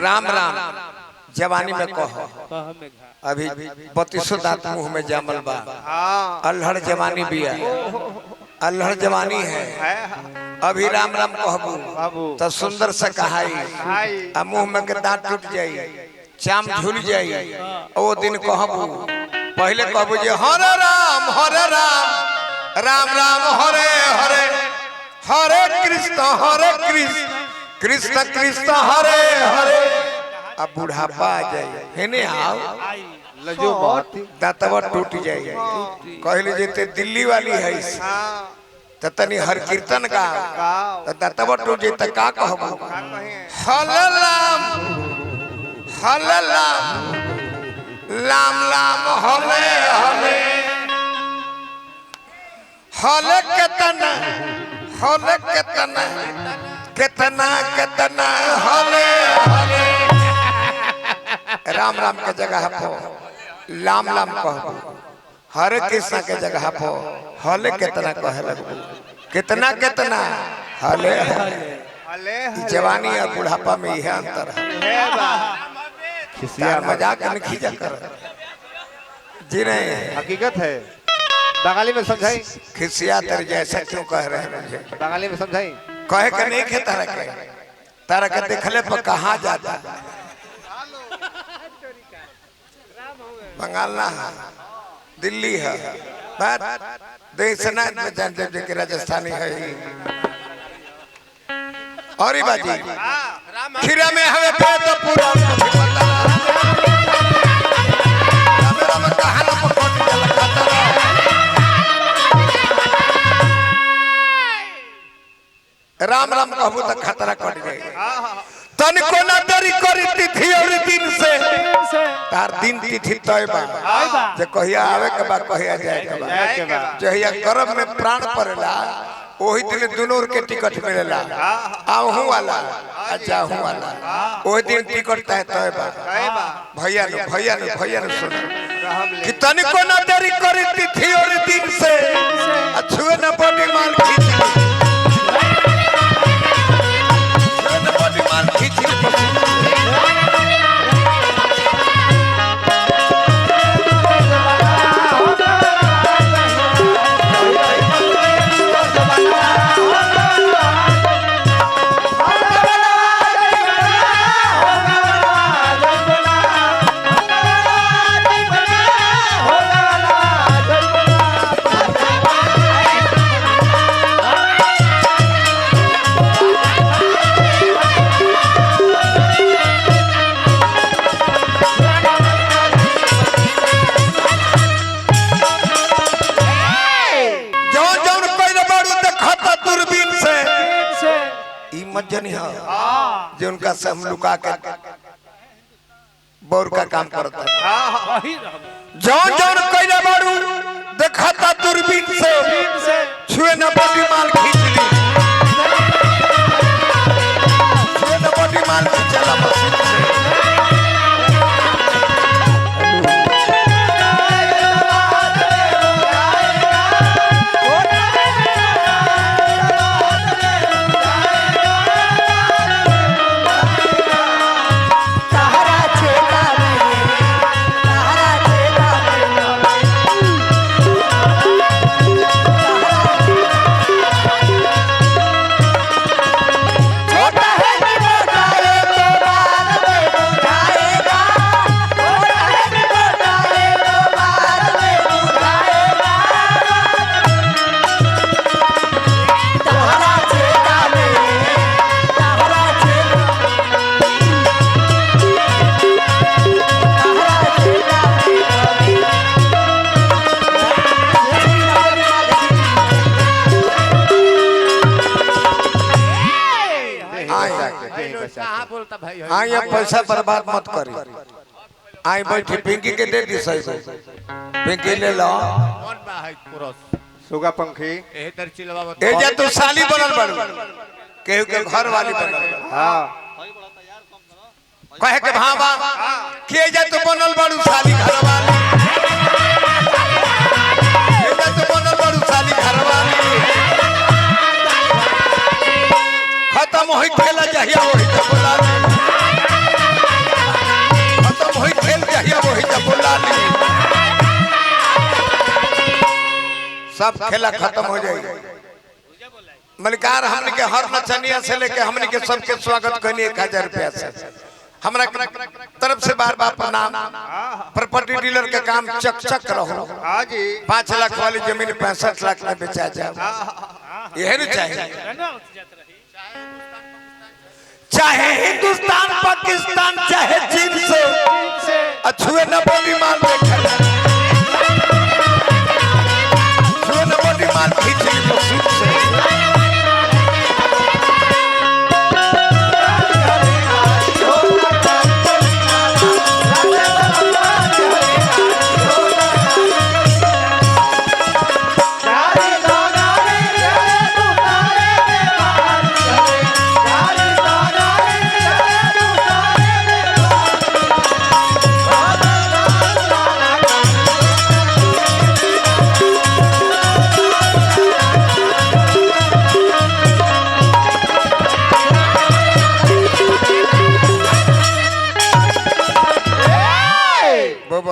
राम राम जवानी में कहो अभी 32 दांत मुंह में जामल बा अल्हड़ जवानी बिया अल्हड़ जवानी है अभी राम राम कहबू तो सुंदर से कहाई आ मुंह में के दांत टूट जाई चाम झूल जाई ओ दिन कहबू पहले कहबू जे हरे राम राम राम हरे हरे हरे कृष्ण कृष्ण कृष्ण हरे हरे अब बुढ़ापा आ जाए हेने आओ लजो बात दांतवा टूट जाए कहले जेते दिल्ली वाली है त तनी हर कीर्तन का त दांतवा टूट जाए त का कहबो हललाम लाम लाम हले हले हले केतना कितना कितना हले हले राम राम के जगह पो लाम लाम कहो हरे कृष्ण के जगह पो हले कितना कहे लगबू कितना कितना हले हले जवानी और बुढ़ापा में यह अंतर है खिसिया मजाक नहीं खींचा कर जी नहीं हकीकत है बंगाली में समझाई खिसिया तेरे जैसा क्यों कह रहे हैं मुझे बंगाली में समझाई कहे के नहीं खे तारा के देखले पर कहाँ जाता बंगाल ना है दिल्ली है बात देश में जान के राजस्थानी है और बाजी खीरा में हमें पे तो पूरा राम राम कहबू तो खतरा कट जाए तन को ना डरी करी तिथि और दिन से तार दिन तिथि तय बा जे कहिया आवे के बा कहिया जाए के बा जहिया गर्भ में प्राण पड़ेला ओही दिन दोनों के टिकट मिलेला आहू वाला आ जाहू वाला ओही दिन टिकट तय बा भैया नु सुन कि तन को ना डरी करी तिथि और दिन से छुए न बॉडी माल खींच मज्जनी है जो उनका से हम लुका के बोर का काम करता है जौन जौन कइले बारू देखता दूरबीन से छुए न बॉडी माल खींच ली छुए न बॉडी माल खींचला मशीन से आई अब पैसा बर्बाद मत करी आई बैठी पिंकी के दे दी सही पिंकी ले लो सुगा पंखी ए जा तू साली बनल बड़ केहू के घर वाली बनल हां कहे के भावा के जा तू बनल बड़ू साली घर वाली ए जा तू बनल बड़ू साली घर वाली खत्म होई खेला जहिया होई तो बोला सब खेला खत्म हो जाएगी। मलिकार हमने के हर नचनिया से लेके हमने के सबके स्वागत करनी 1000 रुपया से हमरा तरफ से बार बार प्रणाम। प्रॉपर्टी डीलर के काम चक चक रहो। हाँ जी 5 लाख वाली जमीन 65 लाख में बेचा जाए, यह नहीं चाहिए। चाहे हिंदुस्तान पाकिस्तान चाहे चीन से अछुए न बोली माल छुए न बोली माल खींची मसूद से।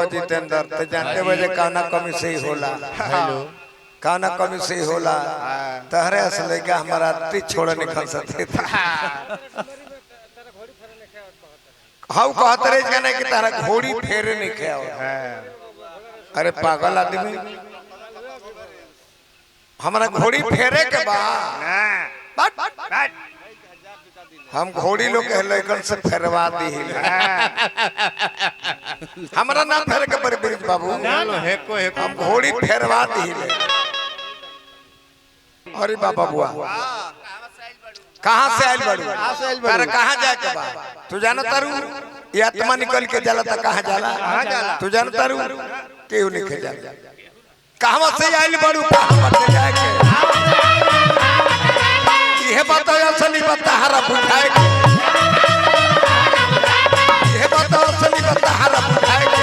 जितेंद्र तो जानते बजे काना कमी से ही होला, काना कमी से ही होला। तहरे असले का हमारा ती छोड़ निकल सकते थे। हाँ कहते रहे जाने कि तारा घोड़ी फेरे नहीं खेया। अरे पागल आदमी, हमारा घोड़ी फेरे के बाद हम घोड़ी लोग के लड़कन से फेरवा दी। हमारा नाम फेरे के बड़े ब्रिज बाबू हम घोड़ी फेरवा दी। अरे बाबा बुआ कहाँ से आयल बड़ू? तारा कहाँ जाए के बा? तू जाना तारू ये आत्मा निकल के जाला था कहाँ जाला? तू जाना तारू क्यों निकल जाला? कहाँ से आयल बड़ू? कहाँ बटे जाए के? यह बताओ असली बता हरा बुझाएगा। यह बताओ असली बता हरा बुझाएगा।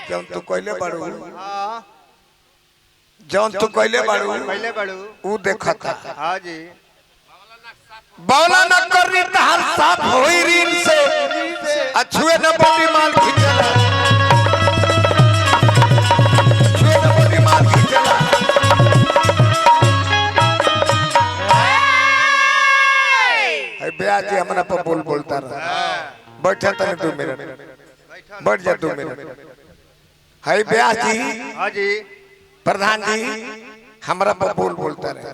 जौन तू कोयले बड़ू, जौन तू कोयले बड़ू वो देखा था। हाँ जी बौला न करी तहर साफ होई रीन से अछुए न बोली माल खींचला, अछुए न बोली माल खींचला। ब्याज जी हमारा पर बोलता रहा। बैठा तने 2 मिनट, बैठ जा 2 मिनट। हाय ब्याज जी, हाँ जी प्रधान जी हमारा पर बोलता रहे।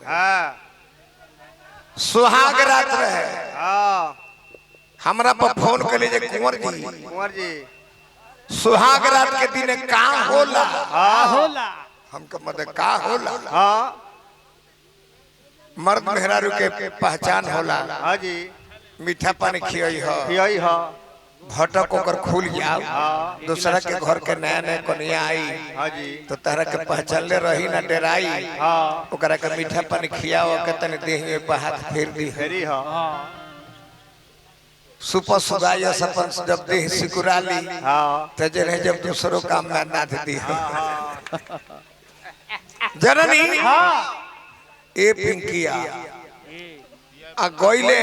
सुहाग रात रहे हमरा पर फोन कर लीजिए कुंवर जी सुहाग रात के दिन का होला? हमको मदद का होला? मर्द मेहरारू के पहचान होला। हाँ जी मीठा पानी खियाई हो, खियाई हो, भटक ओकर खुल जाओ। दूसरा के घर के नया नया कनिया आई हाँ जी तो तरह के पहचान ले रही ना डराई। ओकरा के मीठा पानी खियाओ के तने देह में पर हाथ फेर दी। फेरी हो सुपर सुगाया सपन जब देह सिकुरा ली तो जने जब दूसरों काम में नाथ दी। जननी ए पिंकिया आ गइले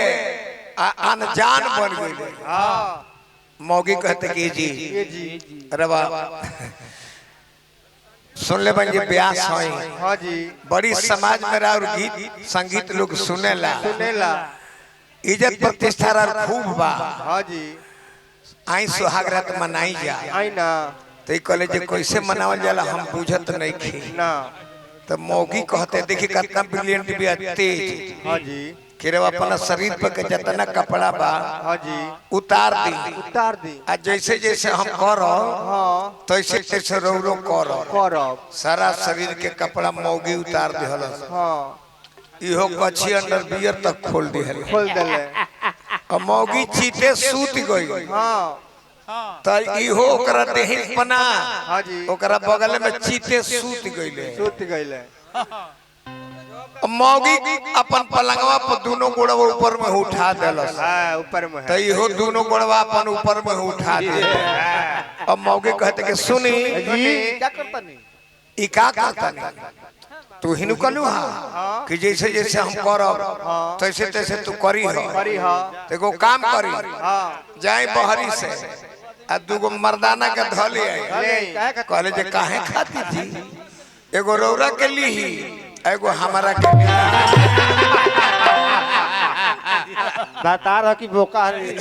अनजान बन गइले। मौगी कहते कि जी अरे वाह सुन ले बन जी ब्यास होई। हाँ जी बड़ी समाज में और गीत संगीत लोग सुनेला, इज्जत प्रतिष्ठा और खूब बा। हाँ जी आई सुहाग रात मनाई जा आई ना तो कहले जे कैसे मनावल जाला हम बुझत नहीं खी ना। तो मौगी कहते देखी कितना ब्रिलियंट भी तेज हाँ जी कि अपना शरीर पर के जितना कपड़ा बा हाँ जी उतार दी। आ जैसे जैसे हम करो तैसे तैसे रो करो सारा शरीर के कपड़ा मौगी उतार दिहल। इहो कच्छी अंडर बियर तक खोल दिहल। और मौगी चीते सूत गई तो इहो ओकरा देहि पना ओकरा बगल में चीते सूत गईले। मौगी अपन पलंगवा पर दोनों गोड़वा ऊपर में उठा देलस। ऊपर में तो इहो दोनों गोड़वा अपन ऊपर में उठा दे। अब मौगी कहते कि सुनी क्या करता नहीं ई का करता नहीं तू हिनु कलू हां कि जैसे जैसे हम करब तैसे तैसे तू करी हो। एगो काम करी जाए बहरी से आ दूगो मर्दाना के धली आई कहले जे काहे खाती थी एगो रौरा के ली एगो हमारा के बता रहा कि बोका है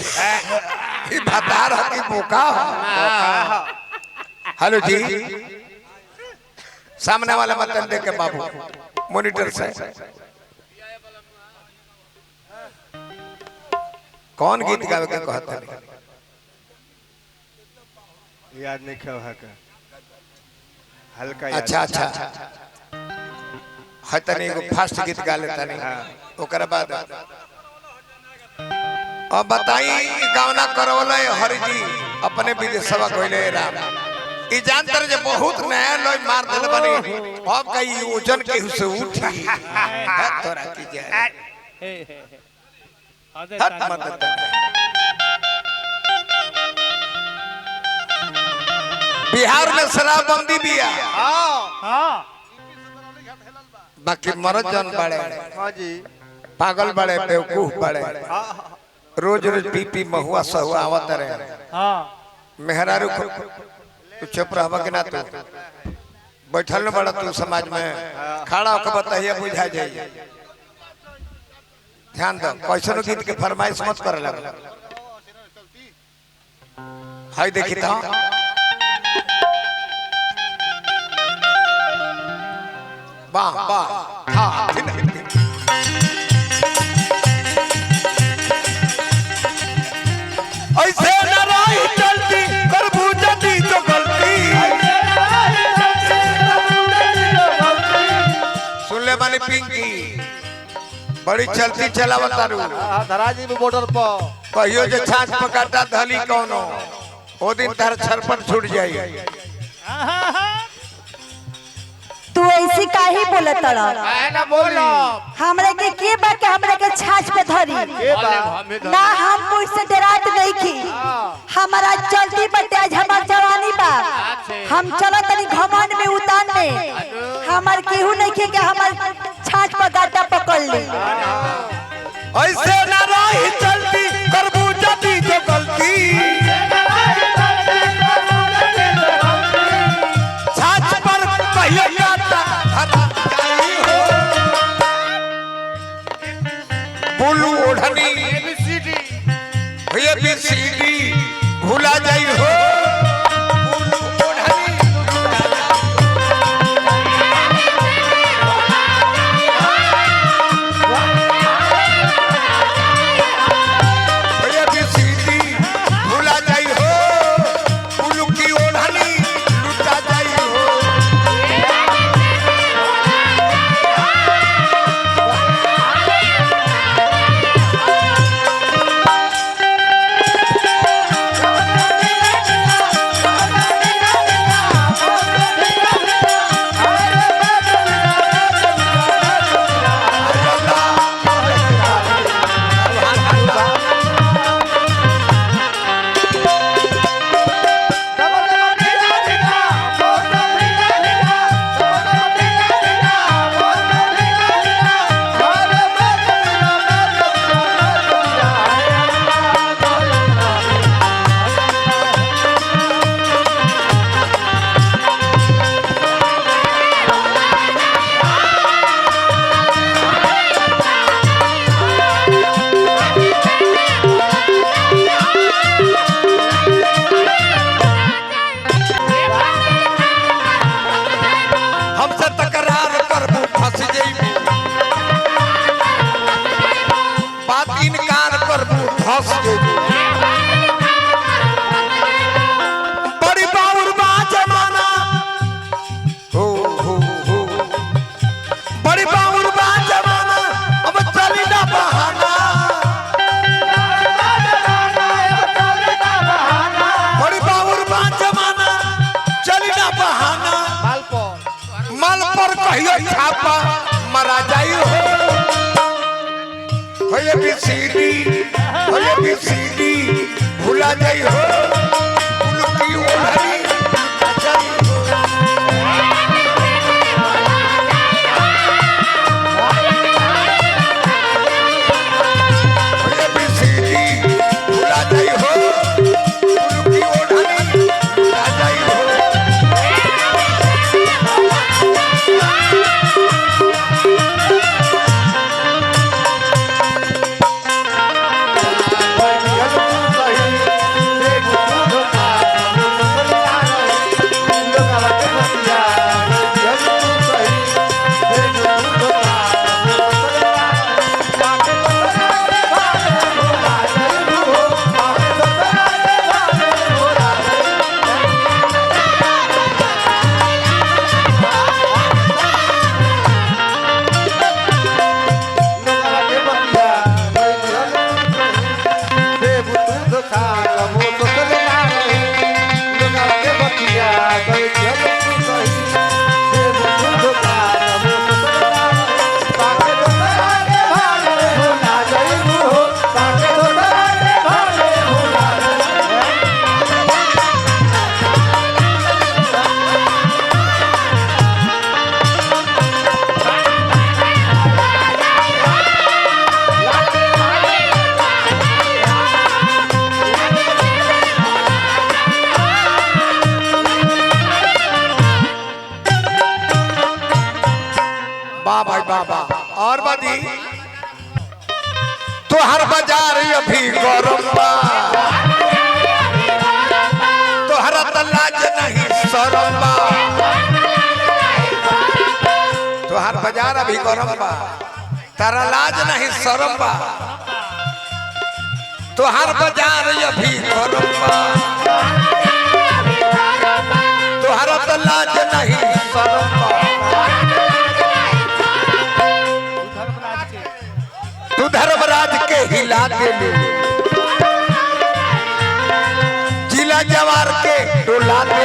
ई बता रहा कि बोका हेलो जी सामने वाला मतन देख के बाबू मॉनिटर से कौन गीत गावे के कहता है याद नहीं क्यों है का हल्का अच्छा अच्छा है तनी एगो फास्ट गीत गा लेता नहीं ओकरा बाद अब बताई गावना करवले हरि जी अपने विदेशवा गइले राम ई जानतर जे बहुत नया लोग मार देले बनी अब कई ओजन के से उठी तोरा की जाए हट मत बिहार में शराबबंदी भी है बाकी मरद जन बड़े हां जी पागल बड़े बेवकूफ बड़े रोज रोज पी पी महुआ सहुआ आवत रहे मेहरारू तू चुप रहबा के ना तू बैठल न बड़ा तू समाज में खड़ा होकर बताइए बुझा जाइए ध्यान दो कैसन गीत के फरमाइश मत कर लग हाय देखी तो वाह वाह हां ऐसे न रही चलती करबू जदी तो गलती सुन ले मानी पिंकी बड़ी चलती चलावत तारू धराजी में बॉर्डर पर कहियो जे छाछ पकाटा धली कोनो ओ दिन तार छरपन छूट जाई तू ऐसी काहे बोलत तड़ा ना बोलो हमरे के बा के हमरे के छाछ पे धरी ना हम कोई से डरात नहीं की हमारा चलती बटे आज हमार जवानी बा हम चलत तनी घमंड में उतान में हमार केहू नहीं के हमार छाछ पर गाटा पकड़ ली ऐसे ना रही चलती करबू जदी तो गलती छाछ पर कहियो गाटा हरा जाई हो बुलू ओढ़नी एबीसीडी भूला जाई हो बुलू ओढ़नी एबीसीडी भूला जाई हो बुलू की ओढ़नी लुटा जाई हो हमसे तकरार करबू फंस जइबू बात इनकार करबू फंस जइबू बड़ी बाउर बा जमाना हो बड़ी बाउर बा जमाना अब चली ना बहाना बड़ी बाउर बा जमाना चली ना बहाना माल पर कहियो छापा मरा जाई हो एबीसीडी भूला जाई हो उनकी ओढ़नी जाई हो एबीसीडी भूला जाई हो उनकी ओढ़नी अभी गौरव बा तोहरा त लाज नहीं शरम बा तोहर बाजार अभी गौरव बा तारा लाज नहीं शरम बा तोहर बाजार अभी गौरव बा तोहरा त लाज नहीं शरम बा तू धर्मराज के हिला दे जिला जवार के डोला दे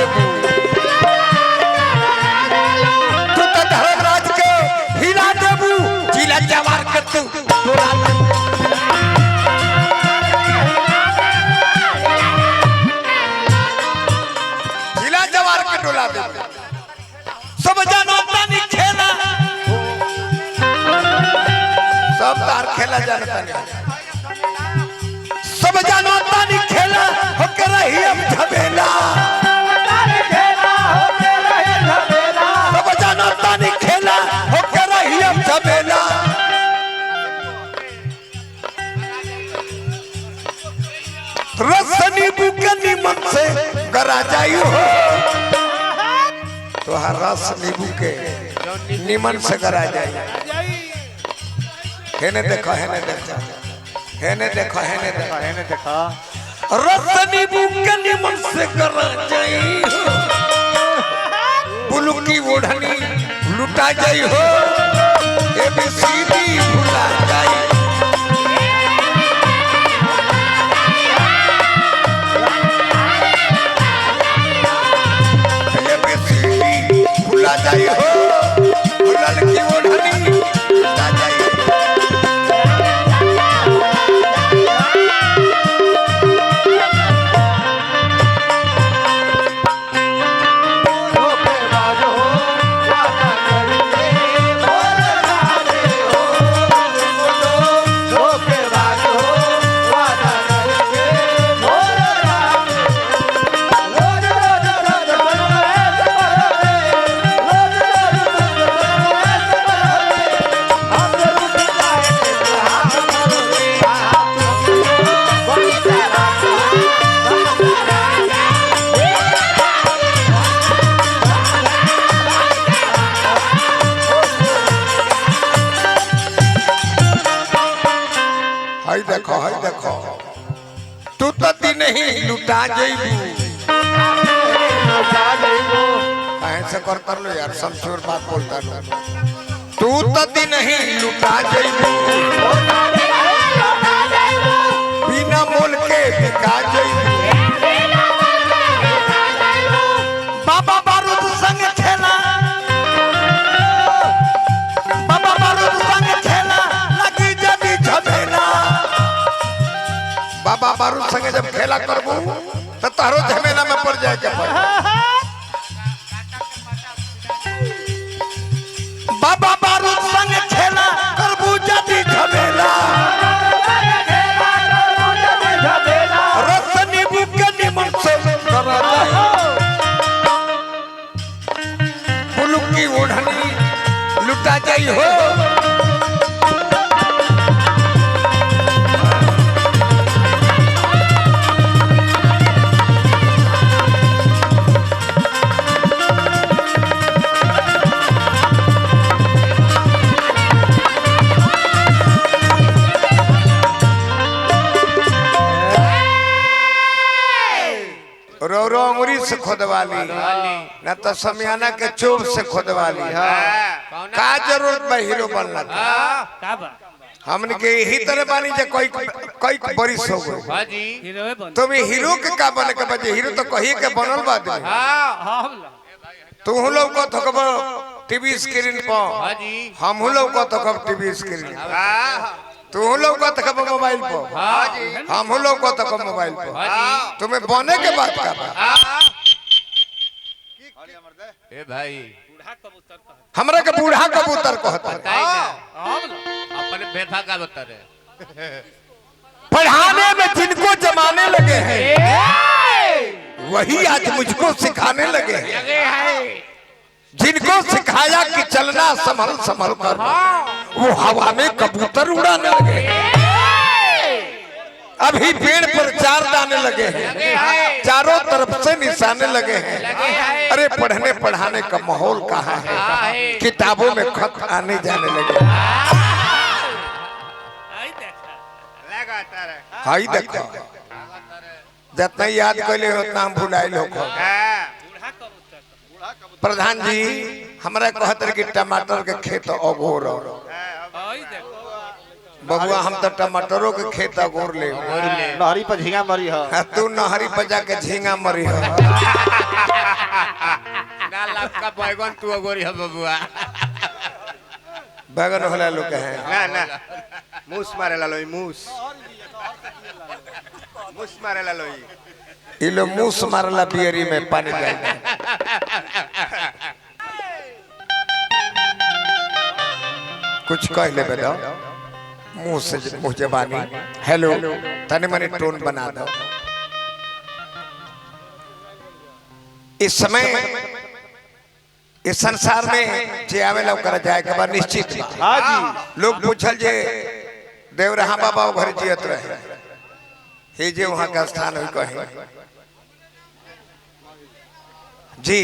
तू तो धर्मराज के हिला देबू जिला जवार के तू डोला दे जिला जवार के डोला दे सब जानता नहीं खेला सब तार खेला जानता नहीं सब जानता नहीं खेला होकर रही अब झमेला सब जानता नहीं खेला होकर रही अब झमेला रस नींबू के नीमन से गरा जाई हो तो हर रस नींबू के नीमन से गरा जाई हेने देखो हेने देखो हेने देखो हेने देखो हेने देखो रस नींबू के नीमन से गरा जाई बुलू की ओढ़नी लुटा जाई हो एबीसीडी भुला जाई एबीसीडी भुला जाई हो बुलल की ओढ़नी लुटा जाई हाय देखो तू तो दिन ही लुटा जाइबू ऐसे करता लो यार समझोर बात बोलता लो तू तो दिन ही लुटा जाइबू बिना मोल के बिका जाइबू बाबा बारूद संग खेला बाबा बारूद संग खेला लगी जदी झमेला बाबा बारूद संगे जब खेला करबू तो तारो झमेला में पड़ जाए के पड़े बाबा बारूद संगे खेला करबू जदी झमेला रस नींबू के नीमन से करा जाए बुलू की ओढ़नी लुटा जाई हो रो रो अंगुरी से खोदवाली न तो समियाना के चोप से खोदवाली का जरूरत बा हीरो बनला हमने के यही तरह बानी जे कोई बरिस हो गई तुम हीरो के का बने के बजे हीरो तो कही के बनल बा दे तू लोग को थकब टीवी स्क्रीन पर हम लोग को थकब टीवी स्क्रीन तू लोग को तक मोबाइल पर हम लोग को तक मोबाइल पर तुम्हें बने के बात का ए भाई हमरा के बूढ़ा कबूतर कहता अपने बेटा का बता रहे पढ़ाने में जिनको जमाने लगे हैं वही आज मुझको सिखाने लगे हैं जिनको सिखाया कि चलना संभल संभल कर वो हवा में कबूतर उड़ाने लगे अभी पेड़ पर 4 दाने लगे हैं, चारों तरफ से निशाने लगे हैं। अरे पढ़ने पढ़ाने का माहौल कहाँ है, किताबों में खत आने जाने लगे। हाई देखो जितना याद कैले उतना हम भुलाइल हो। प्रधान जी हमरा कहते कि टमाटर के खेत अगोर बबुआ, हम तो टमाटरों के खेत अगोर ले नहरी पर झींगा मरी है। तू नहरी पर जाके झींगा मरी है। का बैगन तू अगोरी है बबुआ। बैगन होला लोग है ना ना मूस मारेला लोई मूस मारेला लोई। ये लोग मूस मारला बियरी में पानी डाल। कुछ कह ले बेटा मुंह से मुंह जबानी। हेलो तने मने टोन बना दो। इस समय इस संसार में जे आवेला ओकरा जाए के बाद निश्चित बा। हाँ जी। लोग पूछल जे देवरहा बाबा घर जियत रहे हे जे वहां का स्थान हुई कहे जी।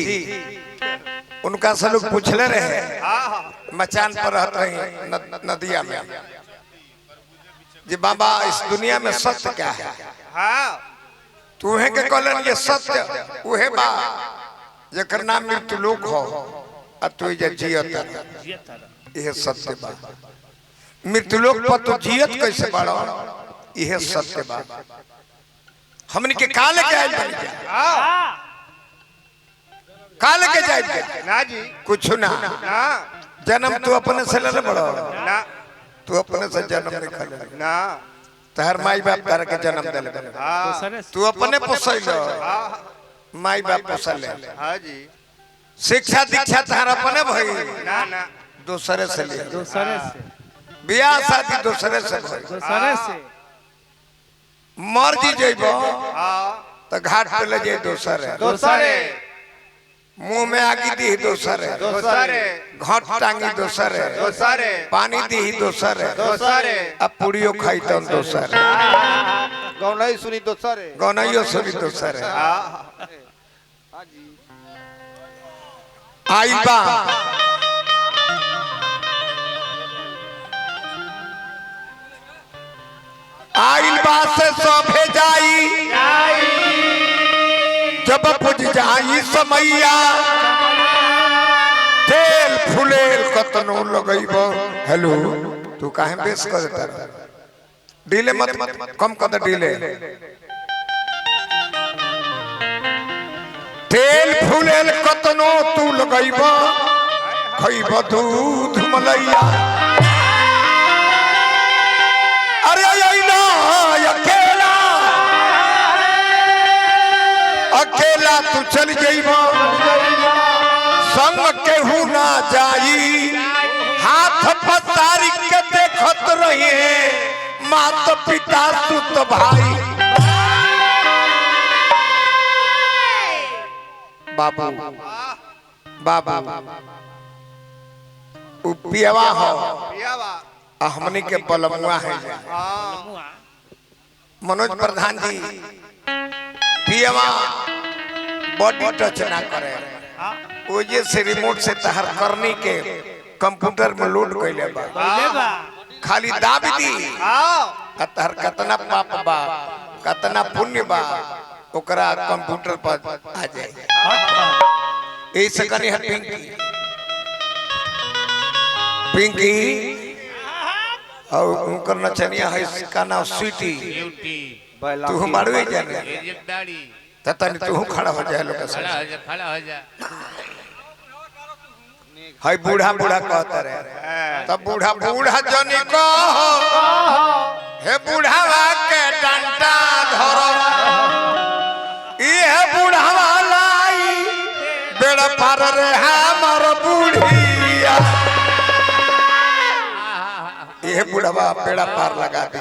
उनका से लोग पूछले रहे मचान पर रहते रहे नदिया में जी बाबा इस दुनिया में सत्य क्या है। तू है के कहलन ये सत्य उहे बा जेकर नाम मृत्यु लोक हो आ तू जे जियत यह सत्य बा। मृत्यु लोक पर तो जियत कैसे बाड़ो यह सत्य बा। हमन के काल के आइल बन गया काल के जाए ना जी कुछ ना जन्म तू अपने से ले बड़ो ना तू अपने से जन्म नहीं खले ना तहर माई बाप तार के जन्म दे तू अपने पोसैलो माई बाप पोसले। हाँ जी। शिक्षा दीक्षा तहर अपने भई ना ना दूसरे से ले दूसरे से बियाह शादी दूसरे से भई दूसरे से मर जी जइबो हाँ तो घाट पे ले जाए दूसरे दूसरे मुंह में आगी दी दूसरे दूसरे घाट टांगी दूसरे दूसरे पानी दी दूसरे दूसरे अब पुड़ियो खाई तो दूसरे गौनाई सुनी दूसरे गौनाइयो सुनी दूसरे हाँ जी। आई बा आइल बा से सभे जाई जब पुज जाई समैया तेल फुलेल कतनो लगइबो। हेलो तू काहे बेस कर देता डीले मत कम कर डीले। तेल फुलेल कतनो तू लगइबो खइबो दूध मलैया। अरे अइना अकेला अकेला तू चल जइबो संग केहू ना जाई। हाथ पसारी के देखत रहिए मात पिता सुत भाई। बाबू बाबा पियावा हो हमनी के बलमुआ है मनोज प्रधान जी। पियावा बॉडी टच ना करे ओजे से रिमोट से तहर करनी के कंप्यूटर में लोड कइले बा खाली दाब दी तहर कतना पाप बा कतना पुण्य बा ओकरा कंप्यूटर पर आ जाए। ऐसे कनी है पिंकी और उनकर नचनिया है इसका नाम स्वीटी। तू हमारे जाने तनी तू खड़ा हो जाए लोग खड़ा हो जा। हाय बूढ़ा बूढ़ा कहता रहे तब बूढ़ा बूढ़ा जनी को हे बूढ़ावा के डंडा धरो ये बूढ़ावा लाई बेड़ा पार रे हमर बूढ़िया। ये बूढ़ावा बेड़ा पार लगा दी।